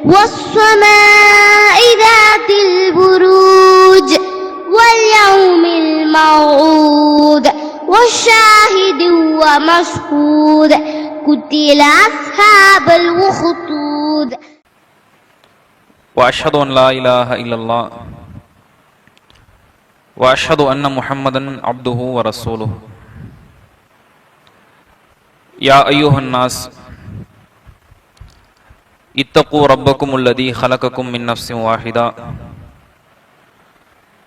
والسماء ذات البروج واليوم الموعود والشاهد ومشهود قتل أصحاب الأخدود. وأشهد أن لا إله إلا الله وأشهد أن محمدا عبده ورسوله. يا أيها الناس اتقوا ربكم الذي خلقكم من نفس واحدة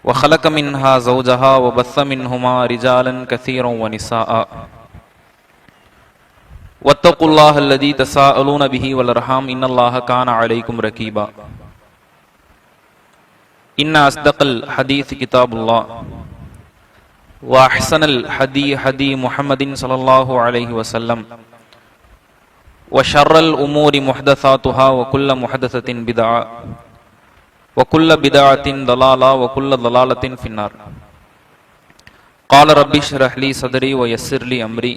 وخلق منها زوجها وبث منهما رجالا كثيرا ونساء واتقوا الله الذي تساءلون به والأرحام إن الله كان عليكم رقيبا. إن أصدق الحديث كتاب الله وأحسن الهدي هدي محمد صلى الله عليه وسلم وشر الأمور محدثاتها وكل محدثة بدعة وكل بدعة ضلالة وكل ضلالة في النار. قال ربي اشرح لي صدري ويسر لي أمري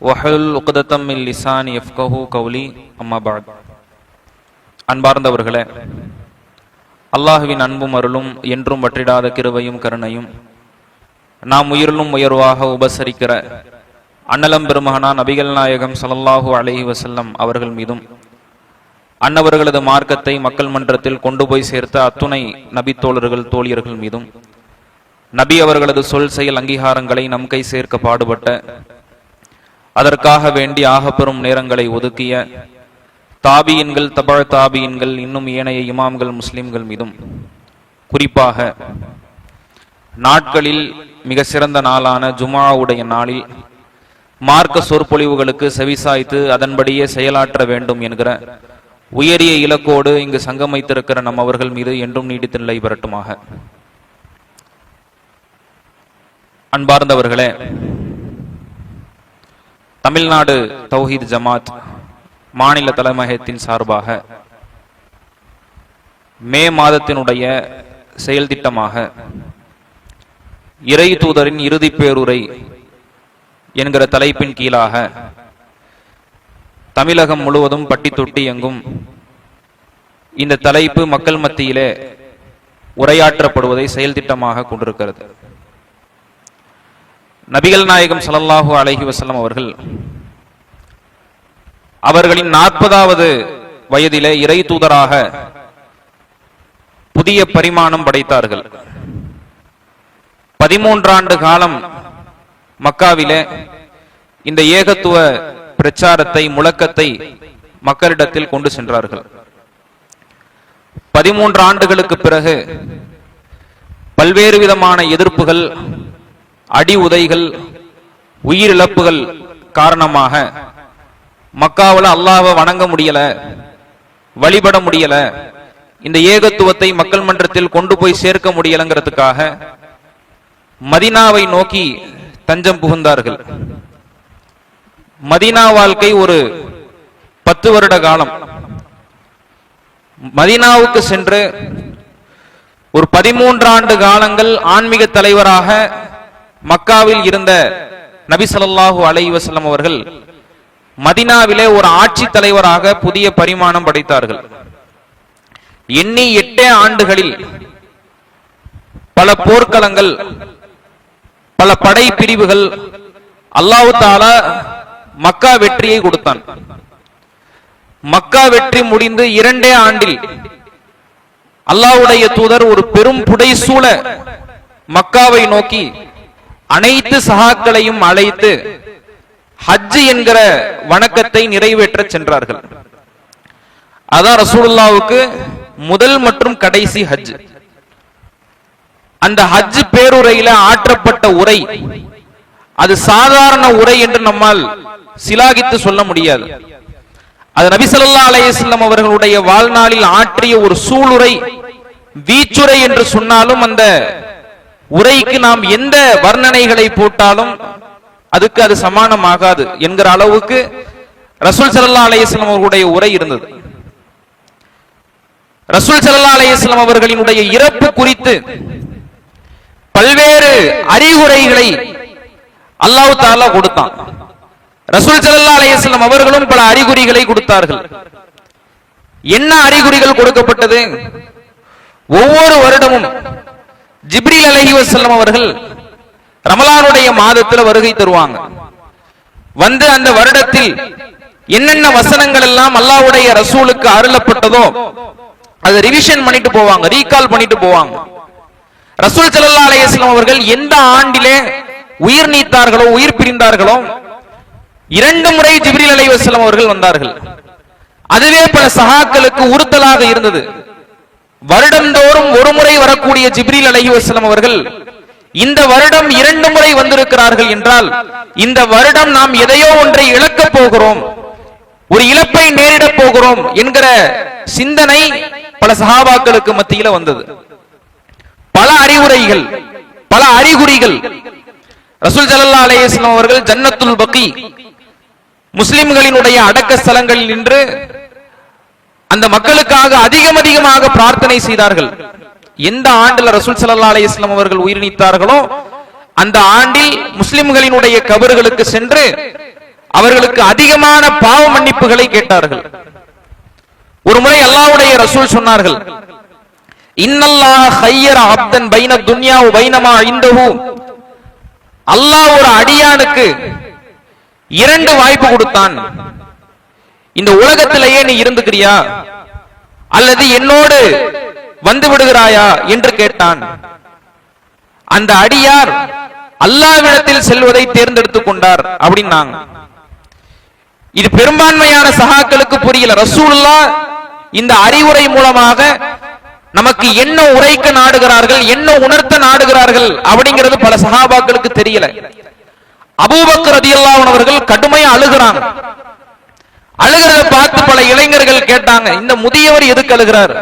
وحلل عقدة من لساني يفقهوا قولي. أما بعد. அன்பார்ந்தவர்களே, அல்லாஹுவின் அன்பும் அருளும் என்றும் வற்றிடாத கிருபையும் கருணையும் நாம் உயிரிலும் உயர்வாக உபசரிக்கிற அன்னலம் பெருமகனா நபிகள் நாயகம் ஸல்லல்லாஹு அலைஹி வஸல்லம் அவர்கள் மீதும் அன்னவர்களது மார்க்கத்தை மக்கள் மன்றத்தில் கொண்டு போய் சேர்த்த அத்துணை நபி தோழர்கள் தோழியர்கள் மீதும் நபி அவர்களது சொல் செயல் அங்கீகாரங்களை நம் கை சேர்க்க பாடுபட்ட அதற்காக வேண்டி ஆகப்பெறும் நேரங்களை ஒதுக்கிய தாபியின்கள் தபழ் தாபியின்கள் இன்னும் ஏனைய இமாம்கள் முஸ்லிம்கள் மீதும் குறிப்பாக நாட்களில் மிக சிறந்த நாளான ஜுமாவுடைய நாளில் மார்க்க சொற்பொழிவுகளுக்கு செவிசாய்த்து அதன்படியே செயலாற்ற வேண்டும் என்கிற உயரிய இலக்கோடு இங்கு சங்கமித்திருக்கிற நம் அவர்கள் மீது என்றும் நீடித்து நிலை பெறட்டுமாக. அன்பார்ந்தவர்களே, தமிழ்நாடு தௌஹீத் ஜமாத் மாநில தலைமையகத்தின் சார்பாக மே மாதத்தினுடைய செயல் திட்டமாக இறை தூதரின் இறுதி பேருரை என்கிற தலைப்பின் கீழாக தமிழகம் முழுவதும் பட்டி தொட்டி எங்கும் இந்த தலைப்பு மக்கள் மத்தியிலே உரையாற்றப்படுவதை செயல் திட்டமாக கொண்டிருக்கிறது. நபிகள் நாயகம் ஸல்லல்லாஹு அலைஹி வஸல்லம் அவர்களின் 40வது வயதிலே இறை தூதராக புதிய பரிமாணம் படைத்தார்கள். 13 ஆண்டு காலம் மக்காவிலே இந்த ஏகத்துவ பிரச்சாரத்தை முழக்கத்தை மக்களிடத்தில் கொண்டு சென்றார்கள். 13 ஆண்டுகளுக்கு பிறகு பல்வேறு விதமான எதிர்ப்புகள், அடி உதைகள், உயிரிழப்புகள் காரணமாக மக்காவில் அல்லாஹ்வை வணங்க முடியல, வழிபட முடியல, இந்த ஏகத்துவத்தை மக்கள் மன்றத்தில் கொண்டு போய் சேர்க்க முடியலங்கிறதுக்காக மதீனாவை நோக்கி தஞ்சம் புகுந்தார்கள். மதீனா வாழ்க்கை ஒரு 10 வருட காலம். மதீனாவுக்கு சென்று ஒரு 13 ஆண்டு காலங்கள் ஆன்மீக தலைவராக மக்காவில் இருந்த நபி ஸல்லல்லாஹு அலைஹி வஸல்லம் அவர்கள் மதீனாவிலே ஒரு ஆட்சி தலைவராக புதிய பரிமாணம் படைத்தார்கள். எண்ணி 8 ஆண்டுகளில் பல போர்க்களங்கள், பல படை பிரிவுகள், அல்லாஹ் தஆலா மக்கா வெற்றியை கொடுத்தான். மக்கா வெற்றி முடிந்து 2 ஆண்டில் அல்லாஹ்வுடைய தூதர் ஒரு பெரும் புடைசூழ மக்காவை நோக்கி அனைத்து சஹாக்களையும் அழைத்து ஹஜ் என்கிற வணக்கத்தை நிறைவேற்ற சென்றார்கள். அதான் ரசூலுல்லாஹ்வுக்கு முதல் மற்றும் கடைசி ஹஜ். அந்த ஹஜ் பேருரையில ஆற்றப்பட்ட உரை அது சாதாரண உரை என்று நம்மால் சிலாகித்து சொல்ல முடியாது. அது நபி ஸல்லல்லாஹு அலைஹி வஸல்லம் அவர்களுடைய வாழ்நாளில் ஆற்றிய ஒரு சூளுரை, வீச்சுரை என்று சொன்னாலும் அந்த உரைக்கு நாம் எந்த வர்ணனைகளை போட்டாலும் அதுக்கு அது சமானமாகாது என்கிற அளவுக்கு ரசூல் ஸல்லல்லாஹு அலைஹி வஸல்லம் அவர்களுடைய உரை இருந்தது. ரசூல் ஸல்லல்லாஹு அலைஹி வஸல்லம் அவர்களினுடைய இறப்பு குறித்து பல்வேறு அறிவுரைகளை அல்லாஹ் தஆலா கொடுத்தான். ரசூல் ஸல்லல்லாஹு அலைஹி வஸல்லம் அவர்களும் பல அறிகுறிகளை கொடுத்தார்கள். என்ன அறிகுறிகள் கொடுக்கப்பட்டது? ஒவ்வொரு வருடமும் ஜிப்ரீல் அலைஹிவஸல்லம் அவர்கள் ரமலானுடைய மாதத்தில் வருகை தருவாங்க. வந்து அந்த வருடத்தில் என்னென்ன வசனங்கள் எல்லாம் அல்லாஹ்வுடைய ரசூலுக்கு அருளப்பட்டதோ அதை ரிவிஷன் பண்ணிட்டு போவாங்க, ரீகால் பண்ணிட்டு போவாங்க. ரசூல் ஸல்லல்லாஹு அலைஹி வஸல்லம் அவர்கள் எந்த ஆண்டிலே உயிர் நீத்தார்களோ, உயிர் பிரிந்தார்களோ 2 முறை ஜிப்ரீல் அலைஹிவஸல்லம் அவர்கள் வந்தார்கள். அதுவே பல சஹாக்களுக்கு உறுத்தலாக இருந்தது. வருடந்தோறும் ஒரு முறை வரக்கூடிய ஜிப்ரீல் அலைஹிவஸல்லம் அவர்கள் இந்த வருடம் 2 முறை வந்திருக்கிறார்கள் என்றால் இந்த வருடம் நாம் எதையோ ஒன்றை இழக்கப் போகிறோம், ஒரு இழப்பை நேரிடப் போகிறோம் என்கிற சிந்தனை பல சஹாபாக்களுக்கு மத்தியில வந்தது. பல அறிவுரைகள், பல அறிகுறிகள். ரசூல் ஸல்லல்லாஹு அலைஹி வஸல்லம் அவர்கள் ஜன்னத்துல் பக்கி முஸ்லிம்களினுடைய அடக்க ஸ்தலங்களில் நின்று அந்த மக்களுக்காக அதிகமாக பிரார்த்தனை செய்தார்கள். எந்த ஆண்டில் ரசூல் ஸல்லல்லாஹு அலைஹி வஸல்லம் அவர்கள் உயிர் நீத்தார்களோ அந்த ஆண்டில் முஸ்லிம்களினுடைய கபர்களுக்கு சென்று அவர்களுக்கு அதிகமான பாவ மன்னிப்புகளை கேட்டார்கள். ஒரு முறை அல்லாஹ்வுடைய ரசூல் சொன்னார்கள், இன்னல்லாஹ ஹய்யர அப்தன் பைன துன்யா வ பைனமா இந்தஹு. அல்லாஹ் ஒரு அடியானுக்கு 2 வாய்ப்பு கொடுத்தான். இந்த உலகத்திலேயே நீ இருந்துக்கிறியா அல்லது என்னோடு வந்து விடுகிறாயா என்று கேட்டான். அந்த அடியார் அல்லாஹ்விடத்தில் செல்வதை தேர்ந்தெடுத்துக் கொண்டார் அப்படின்னாங்க. இது பெரும்பான்மையான சஹாக்களுக்கு புரியல. ரசூலுல்லாஹ் இந்த அறிவுரை மூலமாக நமக்கு என்ன உரைக்க நாடுகிறார்கள், என்ன உணர்த்த நாடுகிறார்கள் அப்படிங்கிறது பல சஹாபாக்களுக்கு தெரியல. அபூபக்கர் ரலியல்லாஹு அன்ஹு அவர்கள் கடுமையா அழுகிறாங்க. அழுகிறத பார்த்து பல இளைஞர்கள் கேட்டாங்க, இந்த முதியவர் எதுக்கு அழுகிறார்?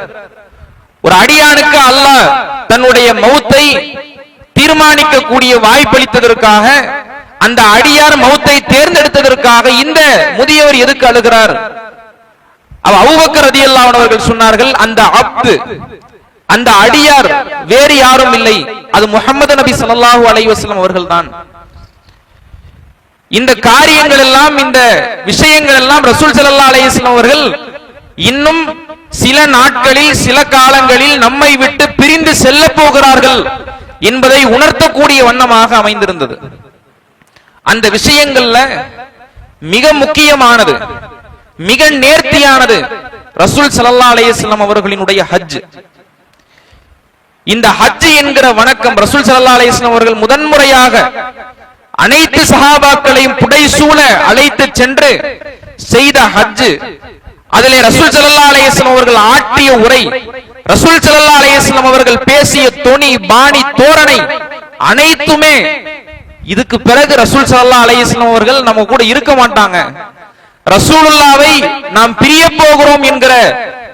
ஒரு அடியானுக்கு அல்லாஹ் தன்னுடைய மௌத்தை தீர்மானிக்கக்கூடிய வாய்ப்பளித்ததற்காக, அந்த அடியார் மௌத்தை தேர்ந்தெடுத்ததற்காக இந்த முதியவர் எதுக்கு அழுகிறார்? அபூபக்கர் ரலியல்லாஹு அன்ஹு அவர்கள் சொன்னார்கள், அந்த அப்து, அந்த அடியார் வேறு யாரும் இல்லை, அது முஹம்மது நபி ஸல்லல்லாஹு அலைஹி வஸல்லம் அவர்கள் தான். இந்த காரியங்கள் எல்லாம், இந்த விஷயங்கள் எல்லாம் ரசூல் ஸல்லல்லாஹு அலைஹி வஸல்லம் அவர்கள் இன்னும் சில நாட்களில், சில காலங்களில் நம்மை விட்டு பிரிந்து செல்ல போகிறார்கள் என்பதை உணர்த்தக்கூடிய வண்ணமாக அமைந்திருந்தது. அந்த விஷயங்கள்ல மிக முக்கியமானது, மிக நேர்த்தியானது ரசூல் ஸல்லல்லாஹு அலைஹி வஸல்லம் அவர்களினுடைய ஹஜ். இந்த ஹஜ் என்கிற வணக்கம் ரசூல் ஸல்லல்லாஹு அலைஹி வஸல்லம் அவர்கள் முதன்முறையாக அனைத்து சஹாபாக்களையும் புடைசூழ அழைத்து சென்று செய்த ஹஜ். அதிலே ரசூல் ஸல்லல்லாஹு அலைஹி வஸல்லம் அவர்கள் ஆற்றிய உரை, ரசூல் ஸல்லல்லாஹு அலைஹி வஸல்லம் அவர்கள் பேசிய தொனி, பாணி, தோரணை அனைத்துமே இதுக்கு பிறகு ரசூல் ஸல்லல்லாஹு அலைஹி வஸல்லம் அவர்கள் நம்ம கூட இருக்க மாட்டாங்க, ரசூலுல்லாவை நாம் பிரிய போகிறோம் என்கிற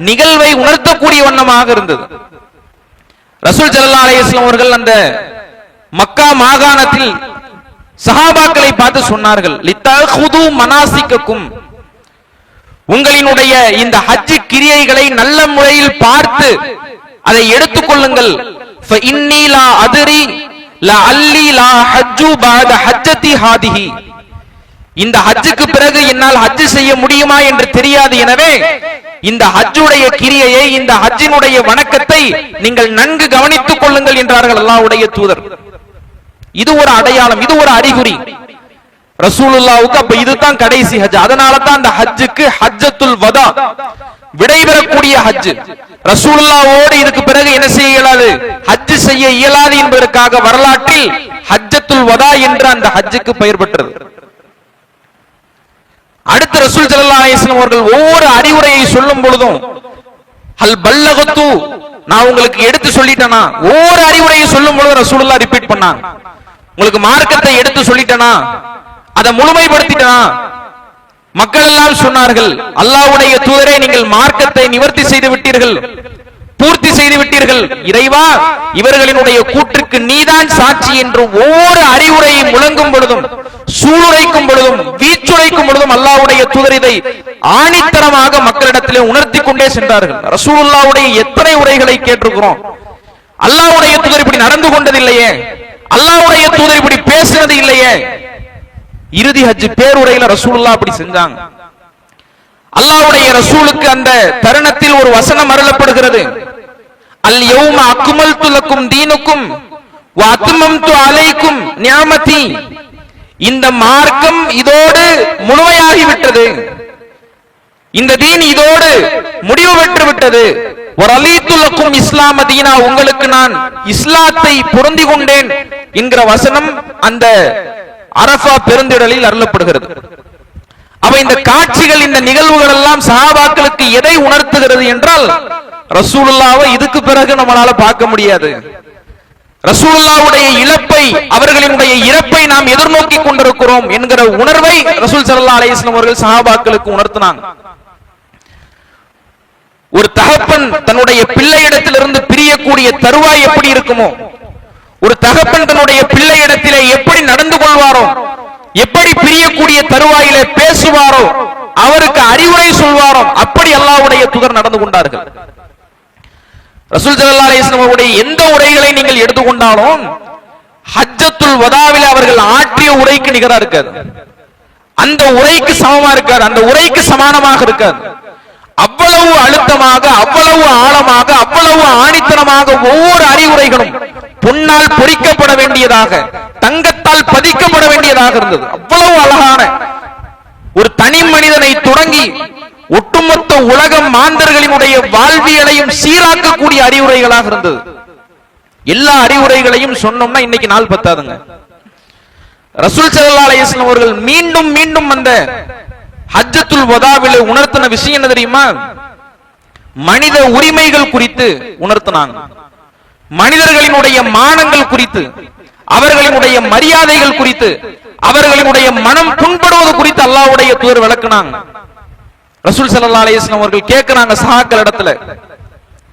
நிகழ்வை உணர்த்தக்கூடிய வண்ணமாக இருந்தது. ரசூல் ஸல்லல்லாஹு அலைஹி வஸல்லம் அவர்கள் அந்த மக்கா மாகாணத்தில் சஹாபாக்களை பார்த்து சொன்னார்கள், லித்தஹுது மனாசிக்கக்கும், உங்களினுடைய இந்த ஹஜ் கிரியைகளை நல்ல முறையில் பார்த்து அதை எடுத்துக்கொள்ளுங்கள். ஃபஇன்னி லா அத்ரி லஅல்லி லா ஹஜ்ஜு பஅத ஹஜ்ஜதி ஹாதிஹி, இந்த ஹஜ்ஜுக்கு பிறகு என்னால் ஹஜ் செய்ய முடியுமா என்று தெரியாது, எனவே இந்த ஹஜ்ஜுடைய கிரியையை, இந்த ஹஜ்ஜினுடைய வணக்கத்தை நீங்கள் நன்கு கவனித்துக் கொள்ளுங்கள் என்றார்கள் அல்லாஹ்வுடைய தூதர். இது ஒரு அடையாளம், இது ஒரு அறிகுறி. ரசூலுல்லாஹ்வுக்கு அப்ப இதுதான் கடைசி ஹஜ். அதனால தான் அந்த ஹஜ்ஜுக்கு ஹஜ்ஜத்துல் வதா, விடைபெறக்கூடிய ஹஜ். ரசூலுல்லாஹ்வோடு இதுக்கு பிறகு என்ன செய்ய இயலாது, ஹஜ் செய்ய இயலாது என்பதற்காக வரலாற்றில் ஹஜ்ஜத்துல் வதா என்று அந்த ஹஜ்ஜுக்கு பெயர் பெற்றது. அடுத்து ரசூல் ஸல்லல்லாஹு அலைஹி வஸல்லம் அவர்கள் ஒவ்வொரு அறிவுரையை சொல்லும் பொழுதும் ஹல் பல்லகத்து, நான் உங்களுக்கு எடுத்து சொல்லிட்டேனா, ஒவ்வொரு அறிவுரையை சொல்லும் பொழுது ரசூலுல்லாஹ் ரிப்பீட் பண்ணாங்க, உங்களுக்கு மார்க்கத்தை எடுத்து சொல்லிட்டேனா, அதை முழுமைப்படுத்திட்டேனா? மக்கள் எல்லாம் சொன்னார்கள், அல்லாஹ்வுடைய தூதரே, நீங்கள் மார்க்கத்தை நிவர்த்தி செய்து விட்டீர்கள், பூர்த்தி செய்து விட்டீர்கள், இறைவா இவர்களினுடைய கூற்றுக்கு நீதான் சாட்சி என்று ஒவ்வொரு அறிவுரையை முழங்கும் பொழுதும், சூளுரைக்கும் பொழுதும், வீச்சுரைக்கும் பொழுதும் அல்லாஹ்வுடைய தூதர் இதை ஆணித்தரமாக மக்களிடத்திலே உணர்த்தி கொண்டே சென்றார்கள். ரசூலுல்லாஹ்வுடைய எத்தனை உரைகளை கேட்டிருக்கிறோம், அல்லாஹ்வுடைய தூதர் இப்படி நடந்து கொண்டதில்லையே, அல்லாஹ்வுடைய தூதர் இப்படி பேசினது இல்லையே. இறுதி ஹஜ் பேருரையில ரசூலுல்லாஹ் அப்படி செஞ்சாங்க. அல்லாஹ்வுடைய ரசூலுக்கு அந்த தருணத்தில் ஒரு வசனம் அருளப்படுகிறது. அல் யௌம அக்மல்து லக்கும் தீனுக்கும் வ அத்மம்து அலைக்கும் நிஅமதி. இந்த மார்க்கம் இதோடு முழுமையாகிவிட்டது, இந்த தீன் இதோடு முடிவு பெற்று விட்டது. வரலீத்து லக்கும் இஸ்லாம தீனா, உங்களுக்கு நான் இஸ்லாத்தை பொருந்தி கொண்டேன் என்கிற வசனம் அந்த அரஃபா பெருந்திடலில் அருளப்படுகிறது. அவ இந்த காட்சிகள், இந்த நிகழ்வுகள் எல்லாம் சஹாபாக்களுக்கு எதை உணர்த்துகிறது என்றால், ரசூலுல்லாஹ்வை இதுக்கு பிறகு நம்மளால பார்க்க முடியாது. ரசூலுல்லாஹ்வுடைய இழப்பை, அவர்களினுடைய இறப்பை நாம் எதிர்நோக்கி கொண்டிருக்கிறோம் என்கிற உணர்வை ரசூல் ஸல்லல்லாஹு அலைஹி வஸல்லம் அவர்கள் சஹாபாக்களுக்கு உணர்த்தினாங்க. ஒரு தகப்பன் தன்னுடைய பிள்ளையிடத்திலிருந்து பிரியக்கூடிய தருவாய் எப்படி இருக்குமோ, ஒரு தகப்பன் தன்னுடைய பிள்ளையிடத்திலே எப்படி நடந்து கொள்வாரோ, எப்படி பிரியக்கூடிய தருவாயிலே பேசுவாரோ, அவருக்கு அறிவுரை சொல்வாரோ, அப்படி அல்லாஹ்வுடைய தூதர் நடந்து கொண்டார்கள். ரசூல் ஸல்லல்லாஹு அலைஹி வஸல்லம் அவருடைய எந்த உரைகளை நீங்கள் எடுத்துக்கொண்டாலும் ஹஜ்ஜத்துல் வதாவிலே அவர்கள் ஆற்றிய உரைக்கு நிகரா இருக்காது, அந்த உரைக்கு சமமா இருக்காது, அந்த உரைக்கு சமானமாக இருக்காது. அவ்வளவு அழுத்தமாக, அவ்வளவு ஆழமாக, அவ்வளவு ஆணித்தனமாக ஒவ்வொரு அறிவுரைகளும் பொன்னால் பொறிக்கப்பட வேண்டியதாக, தங்கத்தால் பதிக்கப்பட வேண்டியதாக இருந்தது. அவ்வளவு அழகான ஒரு தனி மனிதனை தொடங்கி ஒட்டுமொத்த உலகம் மாந்தர்களினுடைய வாழ்வியலையும் சீராக்கக்கூடிய அறிவுரைகளாக இருந்தது. எல்லா அறிவுரைகளையும் சொன்னோம்னா இன்னைக்கு நாள் பத்தாதுங்க. ரசூல் ஸல்லல்லாஹு அலைஹி வஸல்லம் அவர்கள் மீண்டும் மீண்டும் அந்த ஹஜ்ஜத்துல் வதாவிலே உணர்த்தின விஷயம் என்ன தெரியுமா? மனித உரிமைகள் குறித்து உணர்த்தினாங்க, மனிதர்களினுடைய மானங்கள் குறித்து, அவர்களினுடைய மரியாதைகள் குறித்து, அவர்களினுடைய மனம் புண்படுவது குறித்து அல்லாஹ்வுடைய தூதர் விளக்குனாங்க. ரசூல் ஸல்லல்லாஹு அலைஹி வஸல்லம் அவர்கள் கேட்கிறாங்க சஹாக்கள் இடத்துல,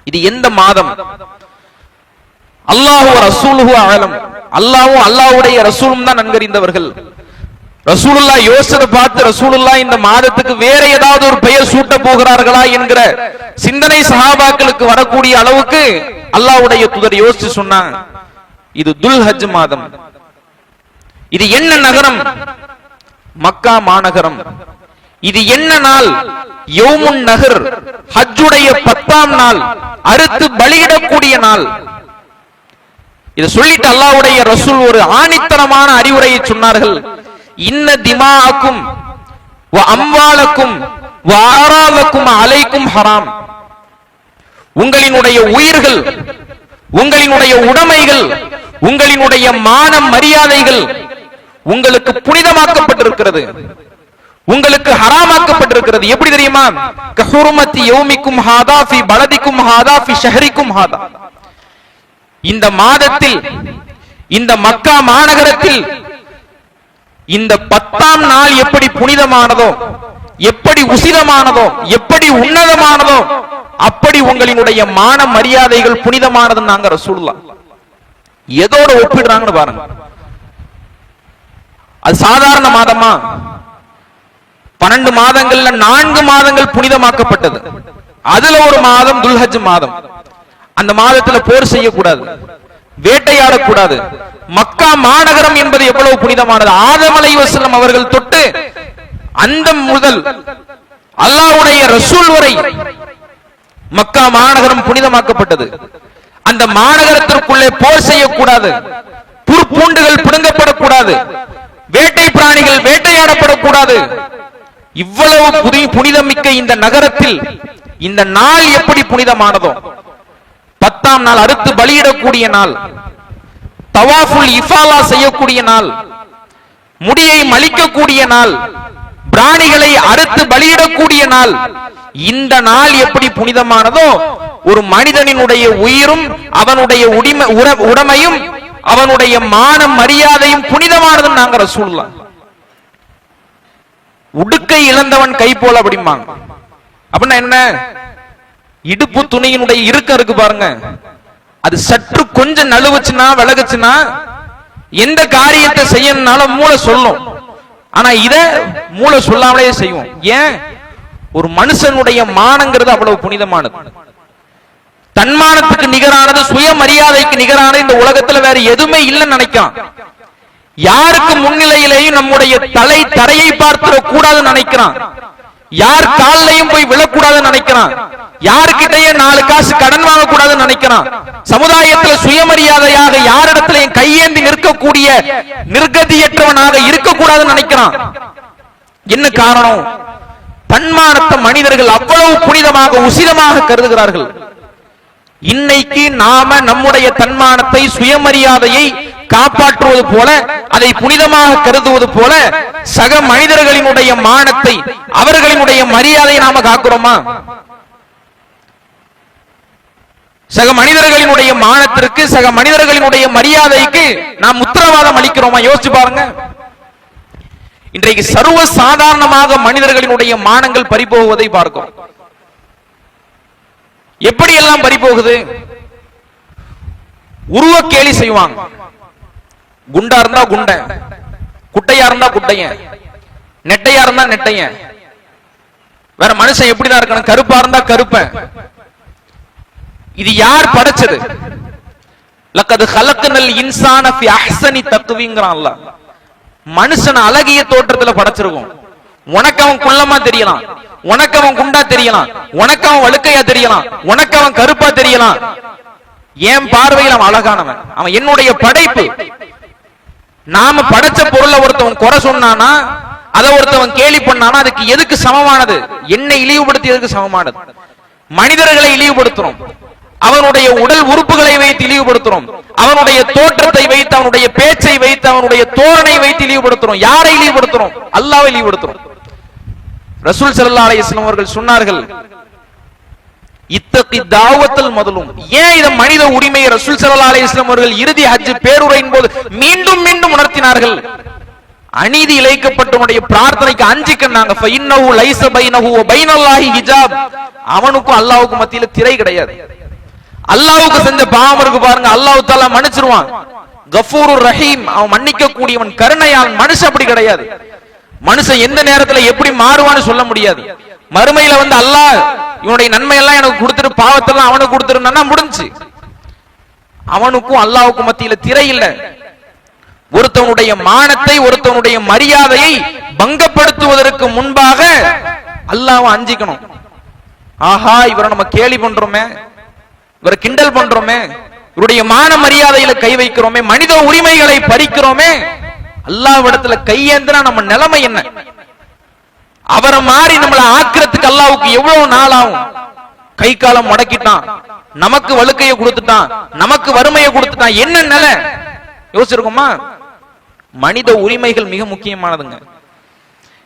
இது எந்த மாதம்? அல்லாஹு ரசூலுஹு அலம், அல்லாஹ்வும் அல்லாஹ்வுடைய ரசூலும் தான் நன்கறிந்தவர்கள். ரசூலுல்லாஹ் யோசனை பார்த்து, ரசூலுல்லாஹ் இந்த மாதத்துக்கு வேற ஏதாவது ஒரு பெயர் சூட்ட போகிறார்களா என்கிற சிந்தனை சஹாபாக்களுக்கு வரக்கூடிய அளவுக்கு அல்லாஹ்வுடைய தூதர் யோசிச்சு சொன்னாங்க, இது துல் ஹஜ் மாதம். இது என்ன நகரம்? மக்கா மாநகரம். இது என்ன நாள்? யௌமுன் நஹர், ஹஜ்ஜுடைய 10ஆம் நாள், அறுத்து பலியிடக்கூடிய நாள். இதை சொல்லிட்டு அல்லாஹ்வுடைய ரசூல் ஒரு ஆணித்தரமான அறிவுரையை சொன்னார்கள். இன்ன திமாஅக்கும் வ அம்வாலக்கும் வ ஆராலக்கும் அலைக்கும் ஹராம். உங்களினுடைய உயிர்கள், உங்களினுடைய உடைமைகள், உங்களினுடைய மான மரியாதைகள் உங்களுக்கு புனிதமாக்கப்பட்டிருக்கிறது, உங்களுக்கு ஹராமாக்கப்பட்டிருக்கிறது. எப்படி தெரியுமா? கஹுர்மத்தி யௌமிக்கும் ஹாதா ஃபி பலதிக்கும் ஹாதா ஃபி ஷஹரிக்கும் ஹாதா. இந்த மாதத்தில், இந்த மக்கா மாநகரத்தில் இந்த 10ஆம் நாள் எப்படி புனிதமானதோ, எப்படி உசிதமானதோ, எப்படி உன்னதமானதோ, அப்படி உங்களினுடைய மான மரியாதைகள் புனிதமானதுன்னு நாங்க ரசூலுல்லாஹ் எதோட ஒப்பிடுறாங்கன்னு பாருங்க. அது சாதாரண மாதமா? 12 மாதங்கள்ல 4 மாதங்கள் புனிதமாக்கப்பட்டது. அதுல ஒரு மாதம் துல்ஹஜ் மாதம். அந்த மாதத்துல போர் செய்யக்கூடாது, வேட்டையாடக்கூடாது. மக்கா மாநகரம் என்பது எவ்வளவு புனிதமானது! ஆதம் அலைஹிஸ்ஸலாம் அவர்கள் தொட்டு அந்த முதல் அல்லாஹ்வுடைய ரசூல் வரை மக்கா மாநகரம் புனிதமாக்கப்பட்டது. அந்த மாநகரத்திற்குள்ளே போர் செய்யக்கூடாது, புற்பூண்டுகள் பிடுங்கப்படக்கூடாது, வேட்டை பிராணிகள் வேட்டையாடப்படக்கூடாது. இவ்வளவு புனிதமிக்க இந்த நகரத்தில் இந்த நாள் எப்படி புனிதமானதோ, 10ஆம் நாள் அறுத்து பலியிடக்கூடிய நாள், தவாஃபுல் இஃபாலா செய்யக்கூடிய நாள், முடியை மலிக்கக்கூடிய நாள், பிராணிகளை அறுத்து பலியிடக்கூடிய நாள், இந்த நாள் எப்படி புனிதமானதோ, ஒரு மனிதனினுடைய உயிரும் அவனுடைய உடைமையும் அவனுடைய மான மரியாதையும் புனிதமானதுன்னு நாங்க ரசூலுல்லாஹ். உடுக்கை இழந்தவன் கை போல அப்படிம்பாங்க. அப்படின்னா என்ன? இடுப்பு துணியினுடைய இறுக்கம் இருக்கு பாருங்க, அது சற்று கொஞ்சம் நழுவுச்சுன்னா, விலகுச்சுன்னா, எந்த காரியத்தை செய்யணும்னாலும் மூளை சொல்லும். ஆனா இத மூளை சொல்லாமலே செய்வோம். ஏன்? ஒரு மனுஷனுடைய மானங்கிறது அவ்வளவு புனிதமானது. தன்மானத்துக்கு நிகரானது, சுயமரியாதைக்கு நிகரானது இந்த உலகத்துல வேற எதுவுமே இல்லைன்னு நினைக்கான். யாருக்கு முன்னிலையிலேயும் நம்முடைய தலை தரையை பார்த்திட கூடாதுன்னு நினைக்கிறான். யார் காலையும் போய் விழக்கூடாதுன்னு நினைக்கிறான், யாருக்கிட்டயே 4 காசு கடன் வாங்க கூடாதுன்னு நினைக்கிறான், சமுதாயத்தில் சுயமரியாதையாக யாரிடத்திலையும் கையேந்தி நிற்கக்கூடிய நிர்கதியற்றவனாக இருக்கக்கூடாதுன்னு நினைக்கிறான். என்ன காரணம்? தன்மானத்தை மனிதர்கள் அவ்வளவு புனிதமாக உசிதமாக கருதுகிறார்கள். இன்னைக்கு நாம நம்முடைய தன்மானத்தை சுயமரியாதையை காப்பாற்றுவது போல, அதை புனிதமாக கருதுவது போல சக மனிதர்களினுடைய மானத்தை அவர்களினுடைய மரியாதையை நாம காக்கிறோமா? சக மனிதர்களினுடைய மானத்திற்கு சக மனிதர்களினுடைய மரியாதைக்கு நாம் உத்தரவாதம் அளிக்கிறோமா? யோசிச்சு பாருங்க. இன்றைக்கு சர்வ சாதாரணமாக மனிதர்களினுடைய மானங்கள் பறிபோகுவதை பார்க்கிறோம். எப்படி எல்லாம் பறிபோகுது? உருவ கேலி செய்வாங்க. குண்டா இருந்தா குண்டன், குட்டையா இருந்தா குட்டையன், நெட்டையா இருந்தா நெட்டையன். வேற மனுஷன் எப்படிதான் இருக்கணும்? கருப்பா இருந்தா கருப்பன். இது யார் படைச்சது? லக்கது ஹலக்னல் இன்சான ஃபி அஹ்ஸனி தக்வீங்கறான் அல்லாஹ். மனுஷன் அழகிய தோற்றத்துல படைச்சிருக்கும். உனக்கு அவன் குள்ளமா தெரியலாம், உனக்கு அவன் குண்டா தெரியலாம், உனக்கு அவன் வழுக்கையா தெரியலாம், உனக்கு அவன் கருப்பா தெரியலாம். என் பார்வையில் அவன் அழகானவன், அவன் என்னுடைய படைப்பு. நாம படைச்ச பொருளை ஒருத்தவன் குறை சொன்னானா, அதை ஒருத்தவன் கேலி பண்ணானா, அதுக்கு எதுக்கு சமமானது? என்னை இழிவுபடுத்தியதுக்கு சமமானது. மனிதர்களை இழிவுபடுத்துறோம், அவனுடைய உடல் உறுப்புகளை வைத்து இழிவுபடுத்துறோம், அவனுடைய தோற்றத்தை வைத்து, அவனுடைய பேச்சை வைத்து, அவனுடைய தோரணை வைத்து இழிவுபடுத்துறோம். யாரை இழிவுபடுத்துறோம்? அல்லாஹ்வை இழிவுபடுத்துறோம். ரசூல் ஸல்லல்லாஹு அலைஹி வஸல்லம் அவர்கள் சொன்னார்கள், இத்தகி தாவத்தல் மதுலும். ஏன் இத மனித உரிமையை ரசூல் ஸல்லல்லாஹு அலைஹி வஸல்லம் அவர்கள் இறுதி ஹஜ் பேருரையின் போது மீண்டும் மீண்டும் உணர்த்தினார்கள்? அநீதி இழைக்கப்பட்டவனுடைய பிரார்த்தனைக்கு அஞ்சிக்கன்னாங்க. ஃபஇன்னஹு லைஸ பைனஹு வ பைனல்லாஹி ஹிஜாப். அவனுக்கும் அல்லாஹ்வுக்கும் மத்தியில திரை கிடையாது. அல்லாஹ்வுக்கு செஞ்ச பாவம் இருக்கு பாருங்க, அல்லாஹ் தஆலா மன்னிச்சிருவான். கஃபூருர் ரஹீம், அவன் மன்னிக்க கூடியவன், கருணையாளன். மனுஷன் அப்படி கிடையாது. மனுஷன் எந்த நேரத்துல எப்படி மாறுவான்னு சொல்ல முடியாது. மறுமையில வந்து அல்லாஹ் இவனுடைய நன்மை எல்லாம் எனக்கு கொடுத்துட்டு பாவத்தெல்லாம் அவனுக்கு கொடுத்துருன்னா முடிஞ்சு. அவனுக்கும் அல்லாஹ்வுக்கும் மத்தியில திரை இல்லை. ஒருத்தவனுடைய மானத்தை, ஒருத்தவனுடைய மரியாதையை பங்கப்படுத்துவதற்கு முன்பாக அல்லாஹ்வை அஞ்சிக்கணும். ஆஹா, இவரை நம்ம கேலி பண்றோமே, இவரை கிண்டல் பண்றோமே, இவருடைய மான மரியாதையில கை வைக்கிறோமே, மனித உரிமைகளை பறிக்கிறோமே, அல்லாஹ்விடத்துல கையேந்திரா நம்ம நிலைமை என்ன? அவரை மாறி நம்மளை ஆக்கிறதுக்கு அல்லாஹ்வுக்கு எவ்வளவு நாள் ஆகும்? கை காலம் முடக்கிட்டான், நமக்கு வழுக்கையை கொடுத்துட்டான், நமக்கு வறுமையை கொடுத்துட்டான். என்ன நிலை யோசிச்சிருக்கோமா? மனித உரிமைகள் மிக முக்கியமானதுங்க.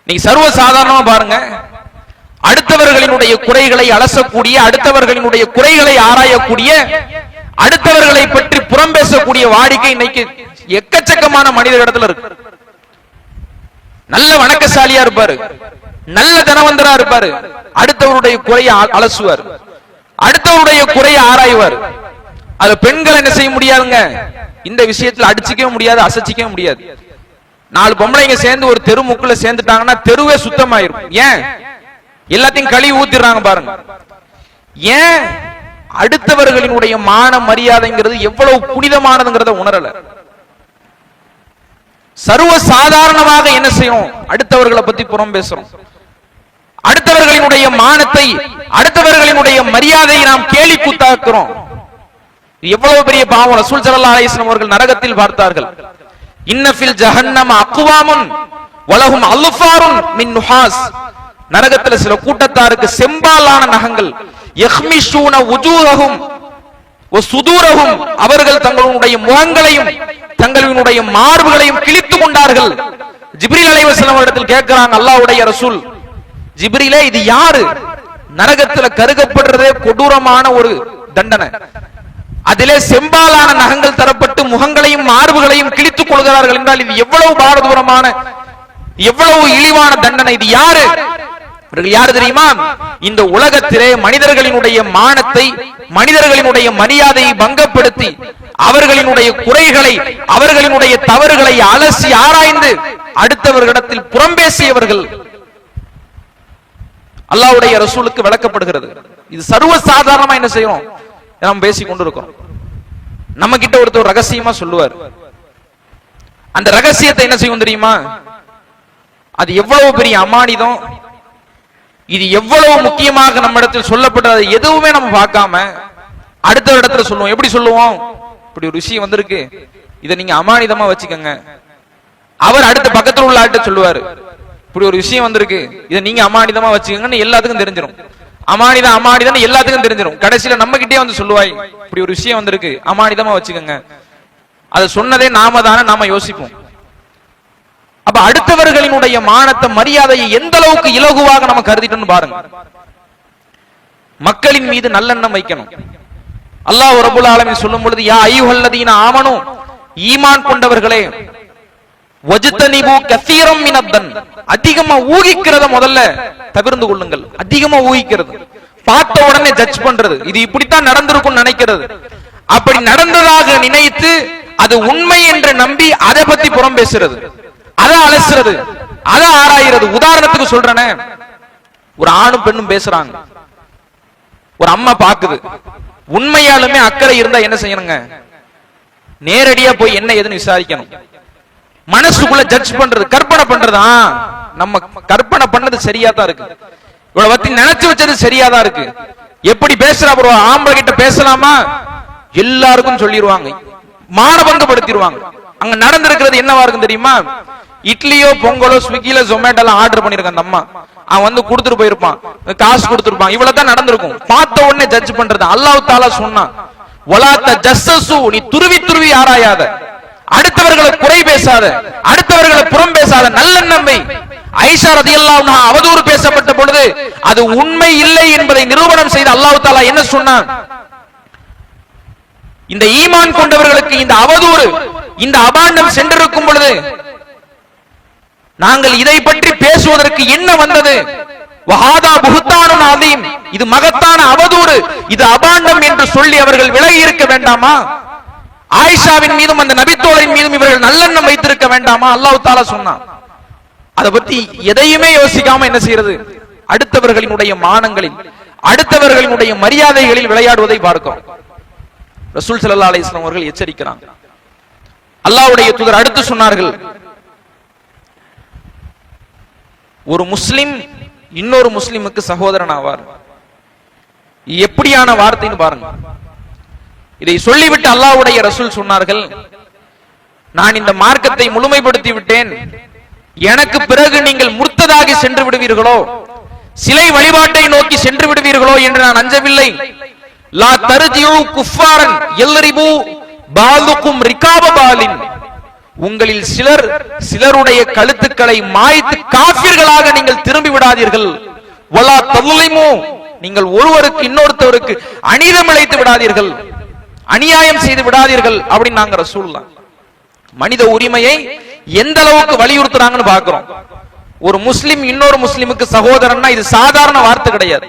நீங்க சர்வ சாதாரணமா பாருங்க, அடுத்தவர்களினுடைய குறைகளை அலசக்கூடிய, அடுத்தவர்களினுடைய குறைகளை ஆராயக்கூடிய, அடுத்தவர்களை பற்றி புறம் பேசக்கூடிய வாடிக்கை இன்னைக்கு எக்கச்சக்கமான மனித இடத்துல இருக்கு. நல்ல வணக்கசாலியா இருப்பாரு, நல்ல தனவந்தரா இருப்பாரு, அடுத்தவருடைய குறையை அலசுவார், அடுத்தவருடைய குறையை ஆராய்வார். அது பெண்கள் என்ன செய்ய முடியாதுங்க, இந்த விஷயத்துல அடிச்சுக்கவே முடியாது, அசைச்சிக்கவே முடியாது. 4 பொம்பளைங்க சேர்ந்து ஒரு தெரு முக்குல சேர்ந்துட்டாங்கன்னா தெருவே சுத்தமாயிரும். ஏன்? எல்லாத்தையும் கழுவி ஊத்திடுறாங்க பாருங்க. ஏன்? அடுத்தவர்களினுடைய மான மரியாதைங்கிறது எவ்வளவு புனிதமானதுங்கிறத உணரல. சர்வ சாதாரணமாக என்ன செய்யணும்? அடுத்தவர்களை பத்தி புறம் பேசுறோம். அடுத்தவர்களினுடைய மானத்தை, அடுத்தவர்களினுடைய மரியாதையை நாம் கேலி கூத்தாக்குறோம். எவ்வளவு பெரிய பாவம்! ரசூல் ஸல்லல்லாஹு அலைஹி வஸல்லம் அவர்கள் நரகத்தில் பார்த்தார்கள். இன்ன ஃபில் ஜஹன்னம அக்வாமுன் வலஹும் அல்ஃபாருன் மின் நுஹாஸ். நரகத்தில் சில கூட்டத்தாருக்கு செம்பாலான நகங்கள், யஹ்மிஷூன வுஜூஹஹும் வ சுதூரஹும், அவர்கள் தங்களுடைய முகங்களையும் தங்களுடைய மார்புகளையும் கிழித்துக் கொண்டார்கள். ஜிப்ரீல் அலைஹிஸ்ஸலாம் இடத்தில் கேட்கிறாங்க அல்லாஹ்வுடைய ரசூல், ஜிப்ரீலே இது யாரு? நரகத்தில் கருகப்படுறதே கொடூரமான ஒரு தண்டனை. அதிலே செம்பாலான நகங்கள் தரப்பட்டு முகங்களையும் மார்புகளையும் கிழித்துக் கொள்கிறார்கள் என்றால் இது எவ்வளவு பாரதூரமான, எவ்வளவு இழிவான தண்டனை! இது யாரு? யாரு தெரியுமா? இந்த உலகத்திலே மனிதர்களினுடைய மானத்தை, மனிதர்களினுடைய மரியாதையை பங்கப்படுத்தி, அவர்களினுடைய குறைகளை, அவர்களினுடைய தவறுகளை அலசி ஆராய்ந்து அடுத்தவர்களிடத்தில் புறம்பேசியவர்கள். அல்லாஹ்வுடைய ரசூலுக்கு விளக்கப்படுகிறது. இது சர்வ சாதாரணமா என்ன செய்யணும்? நாம் பேசிக் கொண்டிருக்கிறோம். நம்ம கிட்ட ஒருத்தர் ரகசியமா சொல்லுவார். அந்த ரகசியத்தை என்ன செய்யும் தெரியுமா? அது எவ்வளவு பெரிய அமானிதம், இது எவ்வளவு முக்கியமாக நம்ம இடத்தில் சொல்லப்பட்டது எதுவுமே நம்ம பார்க்காம அடுத்த இடத்துல சொல்லுவோம். எப்படி சொல்லுவோம்? இப்படி ஒரு விஷயம் வந்திருக்கு, இதை நீங்க அமானிதமா வச்சுக்கோங்க. அவர் அடுத்த பக்கத்துல உள்ள ஆட்ட சொல்லுவாரு, இப்படி ஒரு விஷயம் வந்திருக்கு, இதை நீங்க அமானிதமா வச்சுக்கோங்கன்னு எல்லாத்துக்கும் தெரிஞ்சிடும். அமானிதம் எல்லாத்துக்கும் தெரிஞ்சிடும். கடைசியில நம்ம கிட்டே வந்து சொல்லுவாய், இப்படி ஒரு விஷயம் வந்திருக்கு, அமானிதமா வச்சுக்கோங்க. அதை சொன்னதே நாம தானே நாம யோசிப்போம். அப்ப அடுத்தவர்களினுடைய மானத்தை மரியாதையை எந்த அளவுக்கு இலகுவாக நம்ம கருதிட்டோம்னு பாருங்க. மக்களின் மீது நல்லெண்ணம் வைக்கணும். அல்லாஹ் ரப்பல் ஆலமீன் சொல்லும் பொழுது, யா அய்யுஹல்லதீன ஆமனு, ஈமான் கொண்டவர்களே, வஜ்தனிபு கஸீரம் மினத்தன், அதிகமா ஊகிக்கிறத முதல்ல தவிர்த்து கொள்ளுங்கள். அதிகமா ஊகிக்கிறது, பார்த்த உடனே ஜட்ஜ் பண்றது, இது இப்படித்தான் நடந்திருக்கும் நினைக்கிறது, அப்படி நடந்ததாக நினைத்து அது உண்மை என்று நம்பி அதை பத்தி புறம் பேசுறது, அதை அலசுறது, அதை ஆராயிறது. உதாரணத்துக்கு சொல்றேனே, ஒரு ஆணும் பெண்ணும் பேசுறாங்க, ஒரு அம்மா பாக்குது, உண்மையாலுமே அக்கறை இருந்தா என்ன செய்யணுங்க? நேரடியா போய் என்ன ஏதுன்னு விசாரிக்கணும். மனசுக்குள்ள ஜட்ஜ் பண்றது, கற்பனை பண்றது, நம்ம கற்பனை பண்ணது சரியா தான் இருக்கு, இவளை பத்தி நினைச்சு வச்சது சரியா தான் இருக்கு, எப்படி பேசுறா ப்ரோ, ஆம்பளை கிட்ட பேசலாமா, எல்லாருக்கும் சொல்லிடுவாங்க, மானபங்கப்படுத்திடுவாங்க. அங்க நடந்திருக்கிறது என்னவா இருக்கும் தெரியுமா? இட்லியோ பொங்கலோ ஸ்விக்கில ஜொமேட்டோல ஆர்டர் பண்ணிருக்கான் அந்த அம்மா, அவன் வந்து கொடுத்துட்டு போயிருப்பான், காசு கொடுத்துருப்பான், இவ்வளவுதான் நடந்திருக்கும். பார்த்த உடனே ஜட்ஜ் பண்றது. அல்லாஹ் தஆலா சொன்னான், வலாத்த ஜஸ்ஸசு, நீ துருவி துருவி ஆராயாத, அடுத்தவர்களை குறை பேசாத, அடுத்தவர்களை புறம் பேசாத, நல்லெண்ணமை. ஆயிஷா ரலியல்லாஹு அன்ஹா அவதூறு பேசப்பட்ட பொழுது அது உண்மை இல்லை என்பதை நிரூபணம் செய்த அல்லாஹ் தஆலா என்ன சொன்னான்? இந்த ஈமான் கொண்டவர்களுக்கு இந்த அவதூறு, இந்த அபாண்டம் சென்றிருக்கும் பொழுது நாங்கள் இதை பற்றி பேசுவதற்கு என்ன வந்தது? வஹாதா புஹ்தானுன் அதீம், இது மகத்தான அவதூறு, இது அபாண்டம் என்று சொல்லி அவர்கள் விலகி இருக்க வேண்டாமா? ஆயிஷாவின் மீதும் அந்த நபித்தோழரின் மீதும் இவர்கள் நல்லெண்ணம் வைத்திருக்க வேண்டாமா? அல்லாஹ் தஆலா சொன்னான். அதை பத்தி எதையுமே யோசிக்காம என்ன செய்யறது? அடுத்தவர்களினுடைய மானங்களில், அடுத்தவர்களினுடைய மரியாதைகளில் விளையாடுவதை பார்க்கிறோம். ரசூல் ஸல்லல்லாஹு அலைஹி வஸல்லம் அவர்கள் எச்சரிக்கிறாங்க. அல்லாஹ்வுடைய தூதர் அடுத்து சொன்னார்கள், ஒரு முஸ்லிம் இன்னொரு முஸ்லிமுக்கு சகோதரன் ஆவார். எப்படியான வார்த்தைன்னு பாருங்க. இதை சொல்லிவிட்டு அல்லாஹ்வுடைய ரசூல் சொன்னார்கள், நான் இந்த மார்க்கத்தை முழுமைப்படுத்தி விட்டேன், எனக்கு பிறகு நீங்கள் முர்த்ததாகி சென்று விடுவீர்களோ, சிலை வழிபாட்டை நோக்கி சென்று விடுவீர்களோ என்று நான் அஞ்சவில்லை. லா தர்ஜிஉ குஃபாரன் யல்ரிபு பாலுக்கும் ரிகாப பாலின், உங்களில் சிலர் சிலருடைய கழுத்துக்களை மாய்த்து காஃபிர்களாக நீங்கள் திரும்பி விடாதீர்கள். வலா தல்லிமு, நீங்கள் ஒருவருக்கு இன்னொருத்தவருக்கு அநீதம் இழைத்து விடாதீர்கள், அநியாயம் செய்து விடாதீர்கள் அப்படின்னு நாங்க ரசூலுல்லாஹ் மனித உரிமையை எந்த அளவுக்கு வலியுறுத்துறாங்கன்னு பாக்குறோம். ஒரு முஸ்லிம் இன்னொரு முஸ்லிமுக்கு சகோதரன்னா இது சாதாரண வார்த்தை கிடையாது.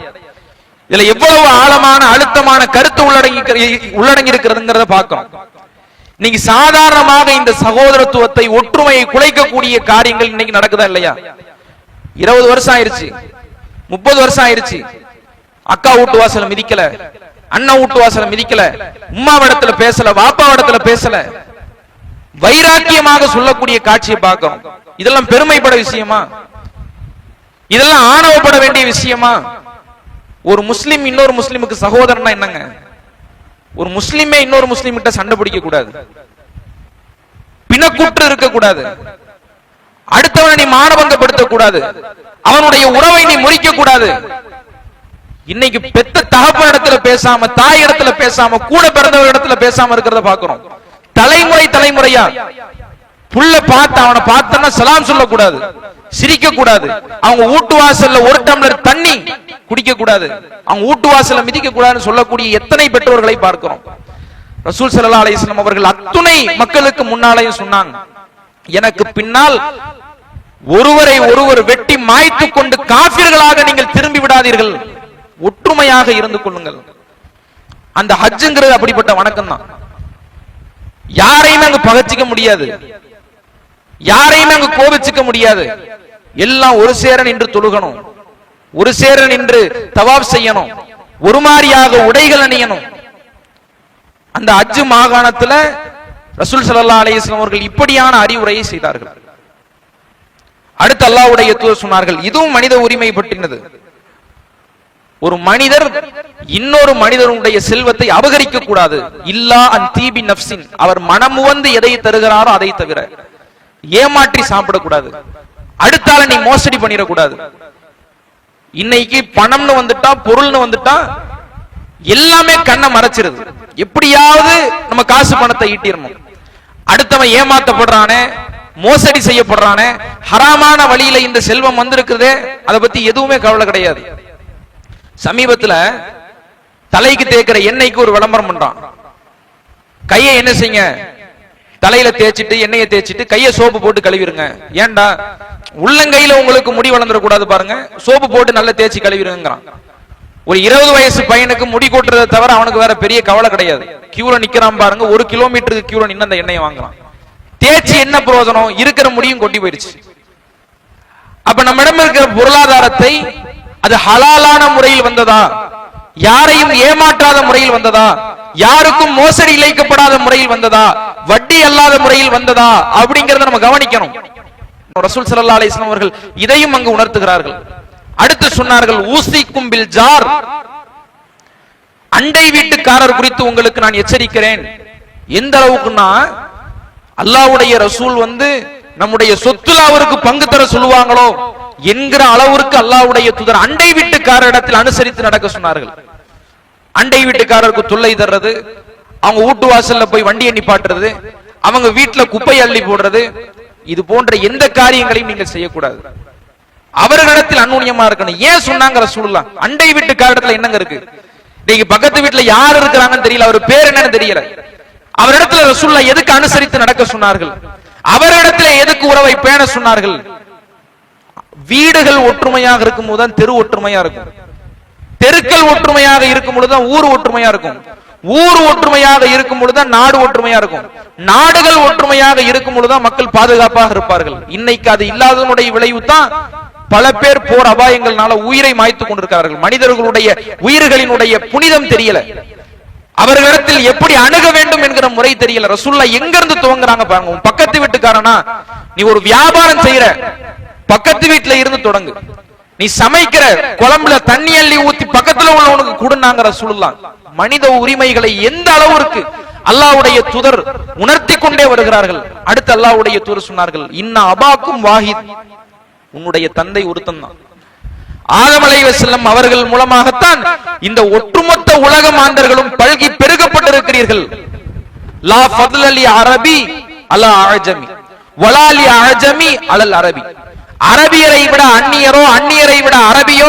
இதுல எவ்வளவு ஆழமான அழுத்தமான கருத்து உள்ளடங்கி இருக்கிறதுங்கிறத பார்க்கிறோம். இன்னைக்கு சாதாரணமாக இந்த சகோதரத்துவத்தை, ஒற்றுமையை குலைக்கக்கூடிய காரியங்கள் இன்னைக்கு நடக்குதா இல்லையா? 20 வருஷம் ஆயிருச்சு, 30 வருஷம் ஆயிருச்சு, அக்கா வீட்டு வாசல மிதிக்கல, அண்ணன் வீட்டு வாசல மிதிக்கல, உம்மாவிடத்துல பேசல, வாப்பாவிடத்துல பேசல, வைராக்கியமாக சொல்லக்கூடிய காட்சியை பார்க்கிறோம். இதெல்லாம் பெருமைப்பட விஷயமா? இதெல்லாம் ஆணவப்பட வேண்டிய விஷயமா? ஒரு முஸ்லிம் இன்னொரு முஸ்லிமுக்கு சகோதரனா என்னங்க? ஒரு முஸ்லிமே இன்னொரு முஸ்லிம் கிட்ட சண்டை பிடிக்க கூடாது, பிணக்கூற்று இருக்க கூடாது, அடுத்தவனை நீ மானபங்கப்படுத்த கூடாது, அவனுடைய உறவை நீ முறிக்க கூடாது. இன்னைக்கு பெத்த தகப்பன் இடத்துல பேசாம, தாய் இடத்துல பேசாம, கூட பிறந்தவர் இடத்துல பேசாம இருக்கிறத பாக்குறோம். தலைமுறையா புள்ள பார்த்து அவனை பார்த்தா சலாம் சொல்லக்கூடாது, சிரிக்க கூடாது, அவங்க வீட்டு வாசல்ல ஒரு டம்ளர் தண்ணி குடிக்க கூடாது, அவங்க வீட்டு வாசல்ல மிதிக்க கூடாதுன்னு சொல்லக்கூடிய எத்தனை பெற்றோர்களை பார்க்கிறோம். ரசூல் ஸல்லல்லாஹு அலைஹி வஸல்லம் அவர்கள் அத்துணை மக்களுக்கு முன்னாலேயும் சொன்னாங்க, எனக்கு பின்னால் ஒருவரை ஒருவர் வெட்டி மாய்த்து கொண்டு காஃபிர்களாக நீங்கள் திரும்பி விடாதீர்கள், ஒற்றுமையாக இருந்து கொள்ளுங்கள். அந்த ஹஜ்ஜுங்கிறது அப்படிப்பட்ட வணக்கம் தான். யாரையும் அங்கு பகச்சிக்க முடியாது, யாரையும் அங்கு கோபிச்சுக்க முடியாது. எல்லாம் ஒரு சேர நின்று தொழுகணும், ஒரு சேர நின்று தவாப் செய்யணும், ஒரு மாதிரியாக உடைகள் அணியணும். அந்த ஹஜ் மாகாணத்துல ரசூல் ஸல்லல்லாஹு அலைஹி வஸல்லம் அவர்கள் இப்படியான அறிவுரையை செய்தார்கள். அடுத்து அல்லாஹ்வுடைய தூதர் சொன்னார்கள், இதுவும் மனித உரிமை பற்றினது. ஒரு மனிதர் இன்னொரு மனிதனுடைய செல்வத்தை அபகரிக்க கூடாது. இல்லா அன் தீபி நப்சின், அவர் மனமுவந்து எதை தருகிறாரோ அதை தவிர. ஏமாற்றி சாப்பிடக்கூடாது, அடுத்தால நீ மோசடி பண்ணிடக்கூடாது. இன்னைக்கு பணம்னு வந்துட்டா, பொருள்னு வந்துட்டா எல்லாமே கண்ணை மறைச்சிருது. எப்படியாவது நம்ம காசு பணத்தை ஈட்டிடணும். அடுத்தவன் ஏமாத்தப்படுறானே, மோசடி செய்யப்படுறானே, ஹராமான வழியில இந்த செல்வம் வந்திருக்குதே, அதை பத்தி எதுவுமே கவலை கிடையாது. சமீபத்துல தலைக்கு தேய்க்கிற எண்ணெய்க்கு ஒரு விளம்பரம் பண்றான். கையை என்ன செய்யுங்க, தலையில தேய்ச்சிட்டு எண்ணெயை தேய்ச்சிட்டு கையை சோப்பு போட்டு கழுவிருங்க. ஏன்டா, உள்ளங்கையில உங்களுக்கு முடி வளர்ந்துட கூடாது பாருங்க, சோப்பு போட்டு நல்லா தேய்ச்சி கழுவிருங்கிறான். ஒரு 20 வயசு பையனுக்கு முடி கொட்டுறதை தவிர அவனுக்கு வேற பெரிய கவலை கிடையாது. கியூல நிக்கிறான் பாருங்க, 1 கிலோமீட்டருக்கு கியூல நின்று அந்த எண்ணெயை வாங்குறான். தேய்ச்சி என்ன பிரயோஜனம், இருக்கிற முடியும் கொட்டி போயிடுச்சு. அப்ப நம்மிடம் இருக்கிற பொருளாதாரத்தை அது ஹலாலான முறையில் வந்ததா, யாரையும் ஏமாற்றாத முறையில் வந்ததா, யாருக்கும் மோசடி இழைக்கப்படாத முறையில் வந்ததா, வட்டி அல்லாத முறையில் வந்ததா அப்படிங்கறத நம்ம கவனிக்கணும். ரசூல் ஸல்லல்லாஹு அலைஹி வஸல்லம் அவர்கள் இதையும் அங்கு உணர்த்துகிறார்கள். அடுத்து சொன்னார்கள், ஊசிக்கும் பில் ஜார், அண்டை வீட்டுக்காரர் குறித்து உங்களுக்கு நான் எச்சரிக்கிறேன். எந்த அளவுக்குன்னா, அல்லாஹ்வுடைய ரசூல் நம்முடைய சொத்துல அவருக்கு பங்கு தர சொல்லுவாங்களோ என்கிற அளவிற்கு அல்லாஹ்வுடைய தூதர் அண்டை வீட்டுக்காரரிடத்தில் அனுசரித்து நடக்க சொன்னார்கள். அண்டை வீட்டுக்காரருக்கு தொல்லை தர்றது, அவங்க வீட்டு வாசல்ல போய் வண்டியை நிப்பாட்டுறது, அவங்க வீட்டுல குப்பை அள்ளி போடுறது, இது போன்ற எந்த காரியங்களையும் நீங்கள் செய்யக்கூடாது. அவர்களிடத்தில் அந்நியமா இருக்கணும். ஏன் சொன்னாங்க ரசூலுல்லாஹ்? அண்டை வீட்டுக்காரத்துல என்னங்க இருக்கு? இன்னைக்கு பக்கத்து வீட்டுல யார் இருக்கிறாங்கன்னு தெரியல, அவர் பேர் என்னன்னு தெரியல. அவரிடத்துல ரசூலுல்லாஹ் எதுக்கு அனுசரித்து நடக்க சொன்னார்கள்? அவரிடத்துல எதுக்கு உறவை பேண சொன்னார்கள்? வீடுகள் ஒற்றுமையாக இருக்கும் போதுதான் தெரு ஒற்றுமையா இருக்கும், தெருக்கள் ஒற்றுமையாக இருக்கும் பொழுதுதான் ஊர் ஒற்றுமையா இருக்கும், ஊர் ஒற்றுமையாக இருக்கும் பொழுதுதான் நாடு ஒற்றுமையா இருக்கும், நாடுகள் ஒற்றுமையாக இருக்கும் பொழுதுதான் மக்கள் பாதுகாப்பாக இருப்பார்கள். இன்னைக்கு அது இல்லாததனுடைய விளைவு தான் பல பேர் போர் அபாயங்கள்னால உயிரை மாய்த்துக் கொண்டிருக்கிறார்கள். மனிதர்களுடைய உயிர்களினுடைய புனிதம் தெரியல, அவர்களிடத்தில் எப்படி அணுக வேண்டும் என்கிற முறை தெரியல. ரசூலுல்லாஹ் எங்க இருந்து துவங்குறாங்க பாருங்க. உன் பக்கத்து வீட்டுக்காரனா, நீ ஒரு வியாபாரம் செய்யற, பக்கத்து வீட்டுல இருந்து தொடங்கு. நீ சமைக்கிற குழம்புல தண்ணி அள்ளி ஊத்தி பக்கத்துல உள்ளவனுக்கு கொடுனாங்க ரசூலுல்லாஹ். மனித உரிமைகளை எந்த அளவிற்கு அல்லாஹ்வுடைய தூதர் உணர்த்தி கொண்டே வருகிறார்கள். அடுத்து அல்லாஹ்வுடைய தூதர் சொன்னார்கள், இன்னா அபாக்கும் வாஹித், உன்னுடைய தந்தை ஒருத்தன் தான். ஆதம் அலைஹிஸ்ஸலாம் அவர்கள் மூலமாகத்தான் இந்த ஒட்டுமொத்த உலக மாந்தர்களும் பல்கி பெருகப்பட்டிருக்கிறீர்கள். லா ஃபத்ல லி அரபி அலா அஜமி வலா லி அஜமி அலல் அரபி. அரபியரை விட அந்நியரோ, அந்நியரை விட அரபியோ,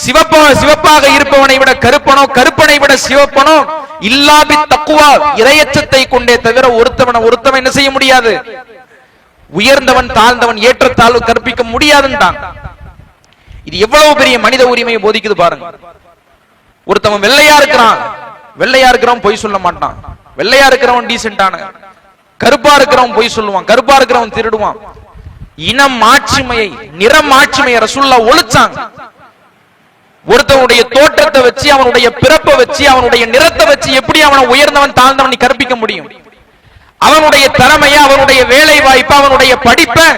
சிவப்பாக இருப்பவனை விட கருப்பனோ, கருப்பனை விட சிவப்பனோ, இல்லா பி தக்வா, இறையச்சத்தை கொண்டே தவிர ஒருத்தவன் என்ன செய்ய முடியாது, உயர்ந்தவன் தாழ்ந்தவன் ஏற்றத்தாழ்வு கற்பிக்க முடியாதுன்றான். இது எவ்வளவு பெரிய மனித உரிமையை போதிக்குது பாருங்க. ஒருத்தவன் வெள்ளையா இருக்கிறவன் பொய் சொல்ல மாட்டான், வெள்ளையா இருக்கிறவன் டீசென்டான, கருப்பா இருக்கிறவன் பொய் சொல்லுவான், கருப்பா இருக்கிறவன் திருடுவான். இனம் மாட்சிமையை, நிறம் மாட்சிமையை ரசூலுல்லாஹ் ஒழிச்சாங்க. ஒருத்தவனுடைய தோற்றத்தை வச்சு, அவனுடைய பிறப்பை வச்சு, அவனுடைய நிறத்தை வச்சு எப்படி அவனை உயர்ந்தவன் தாழ்ந்தவன் நீ கற்பிக்க முடியும்? அவனுடைய திறமைய, அவனுடைய வேலை வாய்ப்பு, அவனுடைய படிப்பை,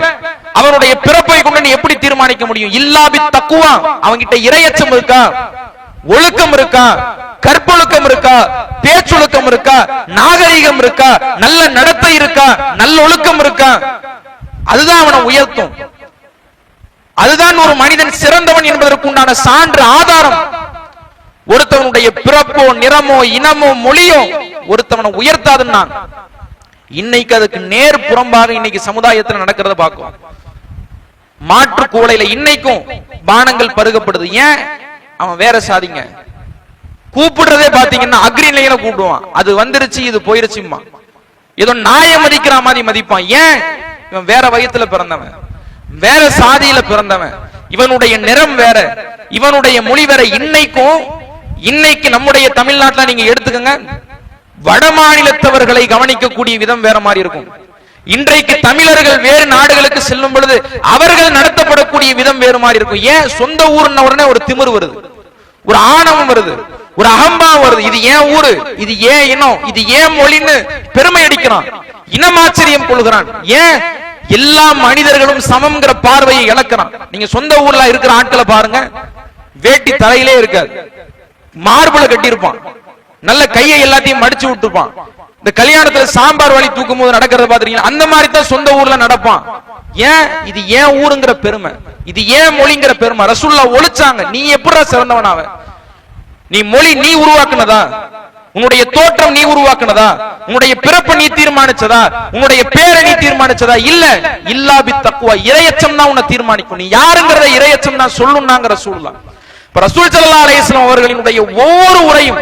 அவனுடைய பிறப்பை கொண்டு நீ எப்படி தீர்மானிக்க முடியும்? இல்லா பி தக்வா, அவன்கிட்ட இறையச்சம் இருக்கா, ஒழுக்கம் இருக்கா, கற்பொழுக்கம் இருக்கா, பேச்சொழுக்கம் இருக்கா, நாகரிகம் இருக்கா, நல்ல நடத்தை இருக்கா, நல்ல ஒழுக்கம் இருக்கா, அதுதான் அவனை உயர்த்தும். அதுதான் ஒரு மனிதன் சிறந்தவன் என்பதற்கு உண்டான சான்று, ஆதாரம். ஒருத்தவனுடைய பிறப்போ, நிறமோ, இனமோ, மொழியோ ஒருத்தவனை உயர்த்தாதுன்னா, இன்னைக்கு அதுக்கு நேர் புறம்பாக இன்னைக்கு சமுதாயத்தில் நடக்கிறத பார்க்கும். மாற்று கூடையில இன்னைக்கும் பானங்கள் பருகப்படுது. ஏன்? அவன் வேற சாதிங்க. கூப்பிடுறதே பாத்தீங்கன்னா அக்ரிலையில கூப்பிடுவான், அது வந்துருச்சு இது போயிருச்சுமா, ஏதோ நாய மதிக்கிற மாதிரி மதிப்பான். ஏன்? இவன் வேற வயத்துல பிறந்தவன், வேற சாதியில பிறந்தவன், இவனுடைய நிறம் வேற, இவனுடைய மொழி வேற. இன்னைக்கு நம்முடைய தமிழ்நாட்டில் நீங்க எடுத்துக்கங்க, வட மாநிலத்தவர்களை கவனிக்கக்கூடிய விதம் வேற மாதிரி இருக்கும். இன்றைக்கு தமிழர்கள் வேறு நாடுகளுக்கு செல்லும் பொழுது அவர்கள் நடத்தப்படக்கூடிய விதம் வேறு மாதிரி இருக்கும். ஏன்? சொந்த ஊர்ன உடனே ஒரு திமிர் வருது, ஒரு ஆணவம் வருது, ஒரு அகம்பாவம் வருது. இது ஏன் ஊரு, இது ஏன் இனம், இது ஏன் மொழின்னு பெருமை அடிக்கிறான், இனமாச்சரியம் கொள்கிறான். ஏன்? எல்லா மனிதர்களும் சமம்ங்கிற பார்வையை இழக்கிறான். நீங்க சொந்த ஊர்ல இருக்கிற ஆட்களை பாருங்க, வேட்டி தலையிலே இருக்காது, மார்புல கட்டியிருப்பான், நல்ல கையை எல்லாத்தையும் மடிச்சு விட்டுருப்பான். இந்த கல்யாணத்துல சாம்பார் வழி தூக்கும் போது நடக்கிறத பாத்துறீங்களா, அந்த மாதிரி தான் சொந்த ஊர்ல நடப்பான். ஏன்? இது ஏன் ஊருங்கிற பெருமை, இது ஏன் மொழிங்கிற பெருமை. ரசூலுல்லாஹ் ஒழிச்சாங்க. நீ எப்படிடா சிறந்தவனாவ? நீ மொழி நீ உருவாக்குனதா? உன்னுடைய தோற்றம் நீ உருவாக்குனதா? உன்னுடைய பிறப்பு நீ தீர்மானிச்சதா? உன்னுடைய பேரை நீ தீர்மானிச்சதா? இல்ல. இல்லா பி தக்வா, இறையச்சம் தான் உன்னை தீர்மானிக்கும். நீ யாருங்கிறத இறையச்சம் தான் சொல்லுனாங்க ரசூலுல்லாஹ். இப்ப ரசூல் ஸல்லல்லாஹு அலைஹி வஸல்லம் அவர்களினுடைய ஒவ்வொரு உரையும்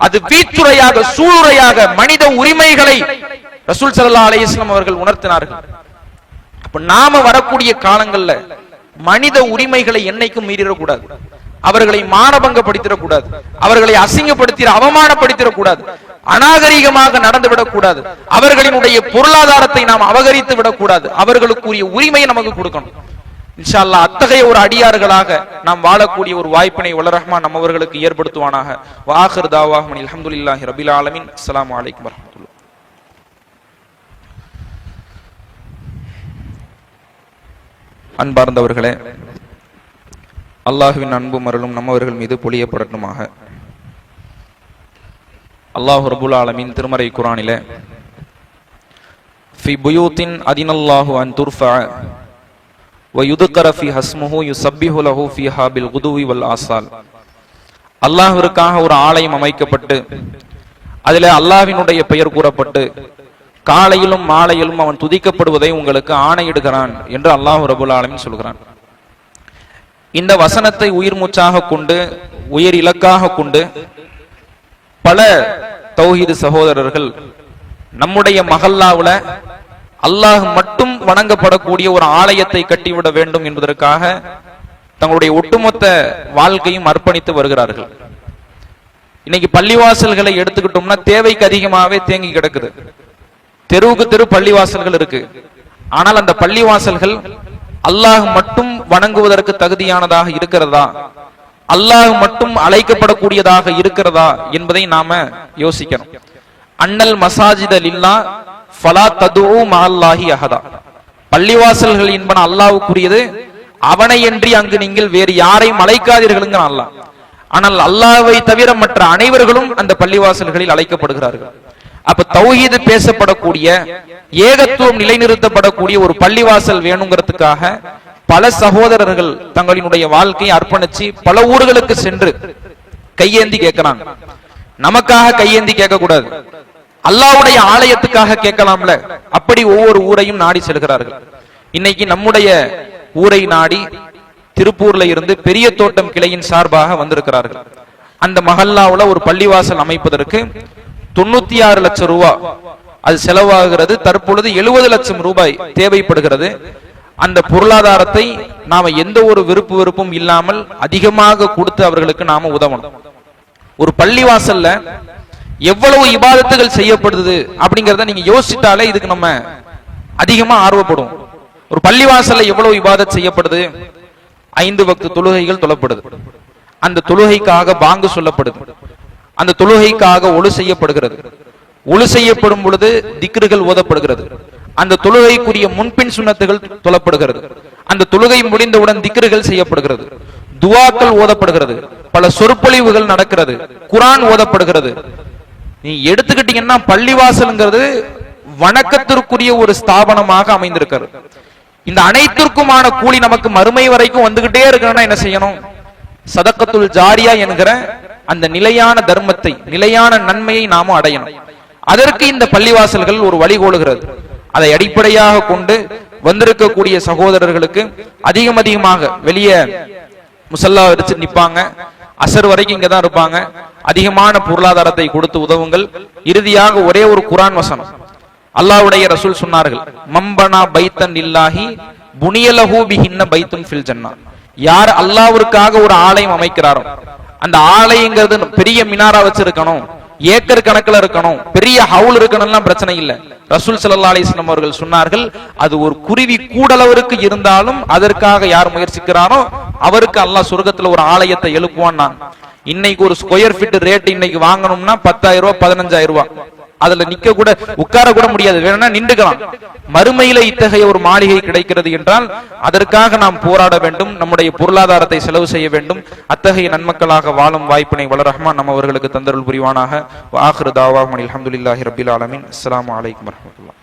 அது வீச்சுரையாக, சூளுரையாக மனித உரிமைகளை ரசூல் ஸல்லல்லாஹு அலைஹி வஸல்லம் அவர்கள் உணர்த்தினார்கள். அப்ப நாம வரக்கூடிய காலங்கள்ல மனித உரிமைகளை என்னைக்கும் மீறிடக்கூடாது, அவர்களை மானபங்கப்படுத்திடக்கூடாது, அவர்களை அசிங்கப்படுத்தி அவமானப்படுத்திடக்கூடாது, அநாகரிகமாக நடந்துவிடக் கூடாது, அவர்களினுடைய பொருளாதாரத்தை நாம் அபகரித்து விடக்கூடாது, அவர்களுக்குரிய உரிமையை நமக்கு கொடுக்கணும். இன்ஷா அல்லாஹ் அத்தகைய ஒரு அடியார்களாக நாம் வாழக்கூடிய ஒரு வாய்ப்பினை வல்ல ரஹ்மான் நம்மவர்களுக்கு ஏற்படுத்துவானாக. வாஹிர் தாவாஹும் அல்ஹம்துலில்லாஹி ரப்பில் ஆலமீன். அஸ்ஸலாமு அலைக்கும் வரஹ்மத்துல்லாஹ். அன்பார்ந்தவர்களே, அல்லாஹ்வின் அன்பும் அருளும் நம்மவர்கள் மீது பொழியப்படட்டுமாக. அல்லாஹ் ரப்புல் ஆலமீன் திருமறை குர்ஆனிலே ஃபி புயூத்தின் அதினல்லாஹு அன் துர்ஃபஅ வயுதுக்கர ஃபி ஹஸ்முஹு யுஸப்பிஹு லஹு ஃபீஹா பில் குதுவி வல் ஆசால், அல்லாஹ்விற்காக ஒரு ஆலயம் அமைக்கப்பட்டு அதிலே அல்லாஹ்வினுடைய பெயர் கூறப்பட்டு காலையிலும் மாலையிலும் அவன் துதிக்கப்படுவதை உங்களுக்கு ஆணையிடுகிறான் என்று அல்லாஹ் ரப்புல் ஆலமீன் சொல்கிறான். இந்த வசனத்தை உயிர் மூச்சாக கொண்டு, உயிர் இலக்காக கொண்டு பல தௌஹீது சகோதரர்கள் நம்முடைய மஹல்லாவுல அல்லாஹ் மட்டும் வணங்கப்படக்கூடிய ஒரு ஆலயத்தை கட்டிவிட வேண்டும் என்பதற்காக தங்களுடைய ஒட்டுமொத்த வாழ்க்கையும் அர்ப்பணித்து வருகிறார்கள். இன்னைக்கு பள்ளிவாசல்களை எடுத்துக்கிட்டோம்னா தேவைக்கு அதிகமாகவே தேங்கி கிடக்குது. தெருவுக்கு தெரு பள்ளிவாசல்கள் இருக்கு. ஆனால் அந்த பள்ளிவாசல்கள் அல்லாஹ் மட்டும் வணங்குவதற்கு தகுதியானதாக இருக்கிறதா, அல்லாஹ் மட்டும் அழைக்கப்படக்கூடியதாக இருக்கிறதா என்பதை நாம யோசிக்கணும். அன்னல் மசாஜித லில்லா ஃபலா ததுஉ மஅல்லாஹி அஹதா, பள்ளிவாசல்கள் என்பன அல்லாஹ்வுக்குரியது, அவனையன்றி அங்கு நீங்கள் வேறு யாரையும் அழைக்காதீர்கள்ங்க அல்லாஹ். ஆனால் அல்லாஹ்வை தவிர மற்ற அனைவர்களும் அந்த பள்ளிவாசல்களில் அழைக்கப்படுகிறார்கள். அப்ப தௌஹீது பேசப்படக்கூடிய, ஏகத்துவம் நிலைநிறுத்தப்படக்கூடிய ஒரு பள்ளிவாசல் வேணுங்கிறதுக்காக பல சகோதரர்கள் தங்களினுடைய வாழ்க்கையை அர்ப்பணிச்சு பல ஊர்களுக்கு சென்று கையேந்தி கேட்கிறாங்க. நமக்காக கையேந்தி கேட்க கூடாது, அல்லாஹ்வுடைய ஆலயத்துக்காக கேட்கலாம்ல. அப்படி ஒவ்வொரு ஊரையும் நாடி செல்கிறார்கள். இன்னைக்கு நம்முடைய ஊரை நாடி திருப்பூர்ல இருந்து பெரிய தோட்டம் கிளையின் சார்பாக வந்திருக்கிறார்கள். அந்த மஹல்லாவுல ஒரு பள்ளிவாசல் அமைப்பதற்கு 96 லட்சம் ரூபாய் அது செலவாகிறது. தற்பொழுது 70 லட்சம் ரூபாய் தேவைப்படுகிறது. அந்த பொருளாதாரத்தை நாம எந்த ஒரு வெறுப்பும் இல்லாமல் அதிகமாக கொடுத்து அவர்களுக்கு நாம உதவணும். ஒரு பள்ளிவாசல்ல எவ்வளவு இபாதத்துகள் செய்யப்படுது அப்படிங்கறத நீங்க யோசிச்சிட்டாலே இதுக்கு நம்ம அதிகமா ஆர்வப்படும். ஒரு பள்ளிவாசல்ல எவ்வளவு இபாதத் செய்யப்படுது? 5 வக்து தொழுகைகள் தொழப்படுது, அந்த தொழுகைக்காக பாங்கு சொல்லப்படுது, அந்த தொழுகைக்காக ஒழு செய்யப்படுகிறது, ஒழு செய்யப்படும் பொழுது திக்ருகள் ஓதப்படுகிறது, அந்த தொழுகைக்குரிய முன்பின் சுன்னத்துகள் தொழப்படுகிறது, அந்த தொழுகை முடிந்தவுடன் திக்ருகள் செய்யப்படுகிறது, துவாக்கள் ஓதப்படுகிறது, பல சொற்பொழிவுகள் நடக்கிறது, குர்ஆன் ஓதப்படுகிறது. நீ எடுத்துக்கிட்டீங்கன்னா பள்ளிவாசல்ங்கிறது வணக்கத்திற்குரிய ஒரு ஸ்தாபனமாக அமைந்திருக்கிறது. இந்த அனைத்திற்குமான கூலி நமக்கு மறுமை வரைக்கும் வந்துகிட்டே இருக்கணும்னா என்ன செய்யணும்? சதக்கத்துல் ஜாரியா என்கிற அந்த நிலையான தர்மத்தை, நிலையான நன்மையை நாம அடையணும். அதற்கு இந்த பள்ளிவாசல்கள் ஒரு வழிகோலுகிறது. அதை அடிப்படையாக கொண்டு வந்திருக்கக்கூடிய சகோதரர்களுக்கு அதிகமாக வெளியே முசல்லா வச்சு நிப்பாங்க, அசர் வரைக்கும் இங்கதான் இருப்பாங்க. அதிகமான பொருளாதாரத்தை கொடுத்து உதவுங்கள். இறுதியாக ஒரே ஒரு குர்ஆன் வசனம், அல்லாஹ்வுடைய ரசூல் சொன்னார்கள், மம்பனா பைத்தன் இல்லாஹி புனியலஹு பிஹின்ன பைத்துன் ஃபில் ஜன்னா, யார் அல்லாஹ்விற்காக ஒரு ஆலயம் அமைக்கிறாரோ, அந்த ஆலயங்கிறது பெரிய மினாரா வச்சிருக்கணும், ஏக்கர் கணக்குல இருக்கணும், பெரிய ஹவுல் இருக்கணும்லாம் பிரச்சனை இல்லை. ரசூல் ஸல்லல்லாஹு அலைஹி வஸல்லம் அவர்கள் சொன்னார்கள், அது ஒரு குருவி கூடளவருக்கு இருந்தாலும் அதற்காக யார் முயற்சிக்கிறாரோ அவருக்கு அல்லாஹ் சொர்க்கத்துல ஒரு ஆலயத்தை எழுப்புவான். இன்னைக்கு ஒரு ஸ்கொயர் ஃபீட் ரேட் இன்னைக்கு வாங்கணும்னா 10,000 ரூபாய் 15,000 ரூபாய். அதுல நிக்க கூட உட்கார கூட முடியாது, வேணும்னா நின்றுக்கலாம். மறுமையில இத்தகைய ஒரு மாளிகை கிடைக்கிறது என்றால் அதற்காக நாம் போராட வேண்டும், நம்முடைய பொருளாதாரத்தை செலவு செய்ய வேண்டும். அத்தகைய நன்மக்களாக வாழும் வாய்ப்பினை வல்ல ரஹ்மான் நம்ம அவர்களுக்கு தந்தருள் புரிவானாக. ஆகிரு தாவாஹும் அல்ஹம்துலில்லாஹி ரப்பில் ஆலமீன். அஸ்ஸலாமு அலைக்கும் வரஹ்மத்துல்லாஹ்.